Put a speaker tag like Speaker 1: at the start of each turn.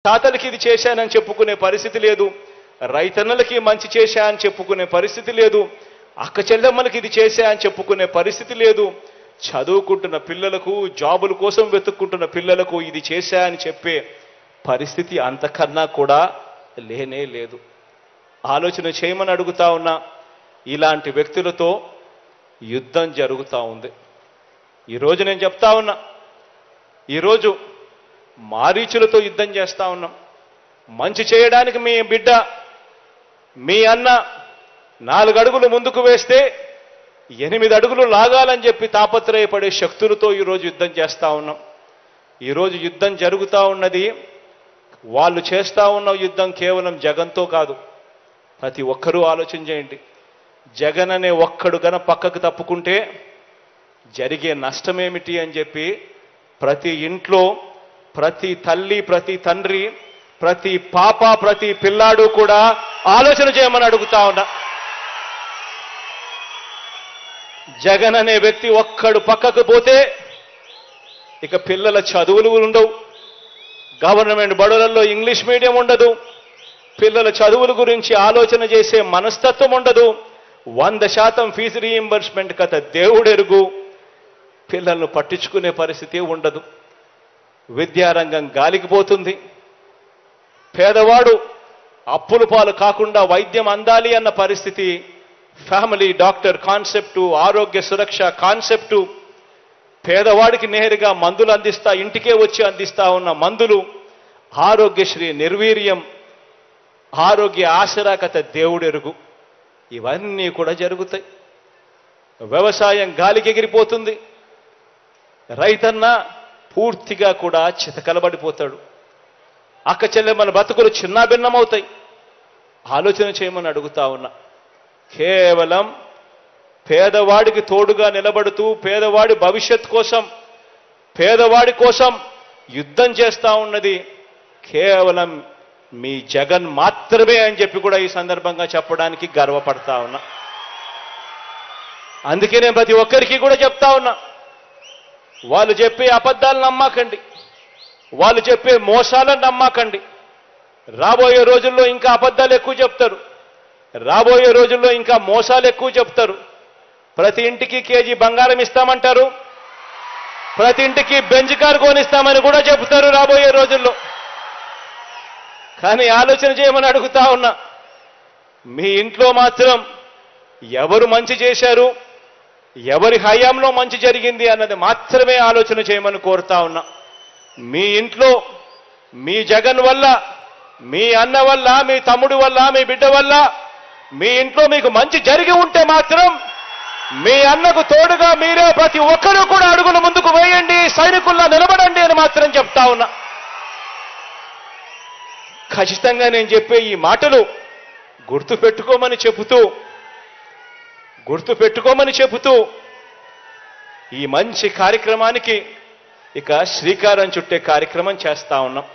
Speaker 1: తాతలకి ఇది చేశానని చెప్పుకునే పరిస్థితి లేదు, రైతన్నలకి మంచి చేశా అని చెప్పుకునే పరిస్థితి లేదు, అక్క చెల్లెమ్మలకి ఇది చేశా అని చెప్పుకునే పరిస్థితి లేదు, చదువుకుంటున్న పిల్లలకు జాబుల కోసం వెతుక్కుంటున్న పిల్లలకు ఇది చేశా అని చెప్పే పరిస్థితి అంతకన్నా కూడా లేనే లేదు. ఆలోచన చేయమని అడుగుతా ఉన్నా. ఇలాంటి వ్యక్తులతో యుద్ధం జరుగుతూ ఉంది. ఈరోజు నేను చెప్తా ఉన్నా, ఈరోజు మారీచులతో యుద్ధం చేస్తా ఉన్నాం. మంచి చేయడానికి మీ బిడ్డ, మీ అన్న 4 అడుగులు ముందుకు వేస్తే 8 అడుగులు లాగాలని చెప్పి తాపత్రయపడే శక్తులతో ఈరోజు యుద్ధం చేస్తా ఉన్నాం. ఈరోజు యుద్ధం జరుగుతూ ఉన్నది. వాళ్ళు చేస్తా ఉన్న యుద్ధం కేవలం జగన్తో కాదు. ప్రతి ఒక్కరూ ఆలోచన చేయండి. జగన్ అనే ఒక్కడు గన పక్కకు తప్పుకుంటే జరిగే నష్టమేమిటి అని చెప్పి ప్రతి ఇంట్లో, ప్రతి తల్లి, ప్రతి తండ్రి, ప్రతి పాప, ప్రతి పిల్లాడు కూడా ఆలోచన చేయమని అడుగుతా ఉన్నా. జగన్ అనే వ్యక్తి ఒక్కడు పక్కకు పోతే ఇక పిల్లల చదువులు ఉండవు, గవర్నమెంట్ బడులలో ఇంగ్లీష్ మీడియం ఉండదు, పిల్లల చదువుల గురించి ఆలోచన చేసే మనస్తత్వం ఉండదు, 100% ఫీజు రీయింబర్స్మెంట్ కథ దేవుడెరుగు, పిల్లలను పట్టించుకునే పరిస్థితి ఉండదు. విద్యారంగం గాలికి పోతుంది. పేదవాడు అప్పుల పాలు కాకుండా వైద్యం అందాలి అన్న పరిస్థితి, ఫ్యామిలీ డాక్టర్ కాన్సెప్టు, ఆరోగ్య సురక్ష కాన్సెప్టు, పేదవాడికి నేరుగా మందులు అందిస్తా, ఇంటికే వచ్చి అందిస్తా ఉన్న మందులు, ఆరోగ్యశ్రీ నిర్వీర్యం, ఆరోగ్య ఆసరా కథ దేవుడెరుగు, ఇవన్నీ కూడా జరుగుతాయి. వ్యవసాయం గాలికి ఎగిరిపోతుంది. రైతన్న పూర్తిగా కూడా చితకలబడిపోతాడు. అక్క చెల్లెమ్మల బతుకులు చిన్నాభిన్నమవుతాయి. ఆలోచన చేయమని అడుగుతా ఉన్నా. కేవలం పేదవాడికి తోడుగా నిలబడుతూ పేదవాడి భవిష్యత్ కోసం, పేదవాడి కోసం యుద్ధం చేస్తా ఉన్నది కేవలం మీ జగన్ మాత్రమే అని చెప్పి కూడా ఈ సందర్భంగా చెప్పడానికి గర్వపడతా ఉన్నా. అందుకే నేను ప్రతి ఒక్కరికి కూడా చెప్తా ఉన్నా, వాళ్ళు చెప్పే అబద్ధాలను నమ్మకండి, వాళ్ళు చెప్పే మోసాలను నమ్మకండి. రాబోయే రోజుల్లో ఇంకా అబద్ధాలు ఎక్కువ చెప్తారు, రాబోయే రోజుల్లో ఇంకా మోసాలు ఎక్కువ చెప్తారు. ప్రతి ఇంటికి కేజీ బంగారం ఇస్తామంటారు, ప్రతి ఇంటికి బెంజ్ కారు కొనిస్తామని కూడా చెప్తారు రాబోయే రోజుల్లో. కానీ ఆలోచన చేయమని అడుగుతా ఉన్నా, మీ ఇంట్లో మాత్రం ఎవరు మంచి చేశారు, ఎవరి హయాంలో మంచి జరిగింది అన్నది మాత్రమే ఆలోచన చేయమని కోరుతా ఉన్నా. మీ ఇంట్లో మీ జగన్ వల్ల, మీ అన్న వల్ల, మీ తమ్ముడి వల్ల, మీ బిడ్డ వల్ల మీ ఇంట్లో మీకు మంచి జరిగి ఉంటే మాత్రం మీ అన్నకు తోడుగా మీరే ప్రతి ఒక్కరూ కూడా అడుగులు ముందుకు వేయండి, సైనికుల్లా నిలబడండి అని మాత్రం చెప్తా ఉన్నా. ఖచ్చితంగా నేను చెప్పే ఈ మాటలు గుర్తుపెట్టుకోమని చెబుతూ ఈ మంచి కార్యక్రమానికి ఇక శ్రీకారం చుట్టే కార్యక్రమం చేస్తా ఉన్నాం.